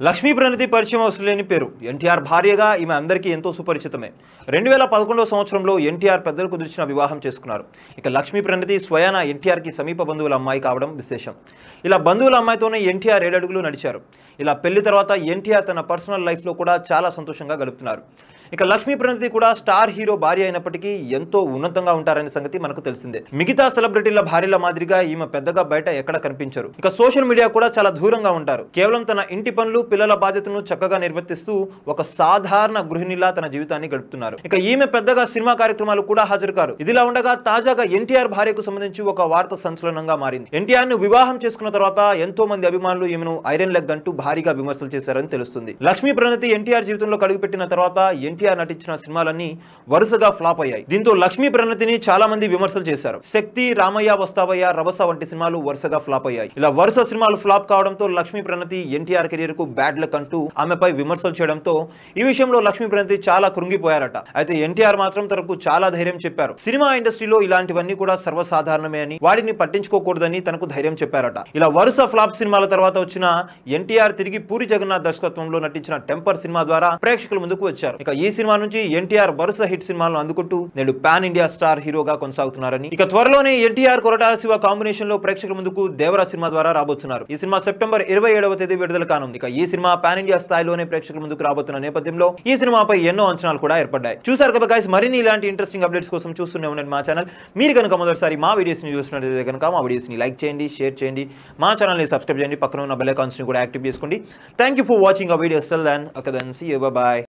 లక్ష్మీ ప్రణతి పరిచయం అవసరం లేని పేరు ఎన్టీఆర్ భార్యగా ఈమె అందరికీ ఎంతో సుపరిచితమే 2011 సంవత్సరంలో ఎన్టీఆర్ పెద్దలు కుదిర్చిన వివాహం చేసుకున్నారు. ఇక లక్ష్మీ ప్రణతి స్వయాన ఎన్టీఆర్కి సమీప బంధువుల అమ్మాయి కావడం విశేషం. ఇలా బంధువుల అమ్మాయితోనే ఎన్టీఆర్ 7 అడుగులు నడిచారు. ఇలా పెళ్లి తర్వాత ఎన్టీఆర్ తన పర్సనల్ లైఫ్లో కూడా చాలా సంతోషంగా గడుపుతున్నారు. ఇక లక్ష్మీ ప్రణతి కూడా స్టార్ హీరో భార్య అయినప్పటికీ ఎంతో ఉన్నతంగా ఉంటారనే సంగతి మనకు తెలిసిందే. మిగతా సెలబ్రిటీల భార్యల మాదిరిగా ఈమె పెద్దగా బయట ఎక్కడ కనిపించరు. ఇక సోషల్ మీడియా కూడా చాలా దూరంగా ఉంటారు. కేవలం తన ఇంటి పనులు పిల్లల బాధ్యతలను చక్కగా నిర్వర్తిస్తూ ఒక సాధారణ గృహిణిలా తన జీవితాన్ని గడుపుతున్నారు. ఇక ఈమె పెద్దగా సినిమా కార్యక్రమాలు కూడా హాజరు కారు. ఇదిలా ఉండగా తాజాగా ఎన్టీఆర్ భార్యకు సంబంధించి ఒక వార్త సంచలనంగా మారింది. ఎన్టీఆర్ ను వివాహం చేసుకున్న తర్వాత ఎంతో మంది అభిమానులు ఈమెను ఐరన్ లెగ్ అంటూ భారీగా విమర్శలు చేశారని తెలుస్తుంది. లక్ష్మీ ప్రణతి ఎన్టీఆర్ జీవితంలో కడుగుపెట్టిన తర్వాత ఎన్టీఆర్ నటించిన సినిమాలన్నీ వరుసగా ఫ్లాప్ అయ్యాయి. దీంతో లక్ష్మీ ప్రణతిని చాలా మంది విమర్శలు చేశారు. శక్తి, రామయ్య వస్తావయ్య, రభస వంటి సినిమాలు వరుసగా ఫ్లాప్ అయ్యాయి. ఇలా వరుస సినిమాలు ఫ్లాప్ కావడంతో లక్ష్మీ ప్రణతి ఎన్టీఆర్ కెరీర్ కు బ్యాడ్ లక్ అంటూ ఆమెపై విమర్శలు చేయడంతో ఈ విషయంలో లక్ష్మీ ప్రణతి చాలా కృంగిపోయారట. అయితే ఎన్టీఆర్ మాత్రం తనకు చాలా ధైర్యం చెప్పారు. సినిమా ఇండస్ట్రీలో ఇలాంటివన్నీ కూడా సర్వసాధారణమే అని, వాటిని పట్టించుకోకూడదని తనకు ధైర్యం చెప్పారట. ఇలా వరుస ఫ్లాప్ సినిమాల తర్వాత వచ్చిన ఎన్టీఆర్ తిరిగి పూరి జగన్నాథ్ దర్శకత్వంలో నటించిన టెంపర్ సినిమా ద్వారా ప్రేక్షకుల ముందుకు వచ్చారు. ఇక ఈ సినిమా నుంచి ఎన్టీఆర్ వరుస హిట్ సినిమాలను అందుకుంటూ నేడు పాన్ ఇండియా స్టార్ హీరోగా కొనసాగుతున్నారని, ఇక త్వరలోనే ఎన్టీఆర్ కొరటాల శివ కాంబినేషన్ లో ప్రేక్షకుల ముందుకు దేవరా సినిమా ద్వారా రాబోతున్నారు. ఈ సినిమా సెప్టెంబర్ 27వ తేదీ విడుదల కానుంది. ఇక ఈ సినిమా పాన్ ఇండియా స్థాయిలోనే ప్రేక్షకుల ముందుకు రాబోతున్న నేపథ్యంలో ఈ సినిమాపై ఎన్నో అంచనాలు కూడా ఏర్పడ్డాయి. చూసారు కదా గైస్, మరిన్ని ఇలాంటి ఇంట్రెస్టింగ్ అప్డేట్స్ కోసం చూస్తూనే ఉండండి మా ఛానల్. మీరు కనుక మొదటిసారి మా వీడియోస్ ని చూసినట్లయితే కనుక మా వీడియోస్ ని లైక్ చేయండి, షేర్ చేయండి, మా ఛానల్ ని సబ్స్క్రైబ్ చేయండి, పక్కన ఉన్న బెల్ ఐకాన్స్ ని కూడా యాక్టివ్ చేసుకోండి. Thank you for watching our videos. Till then, okay then, see you, bye bye.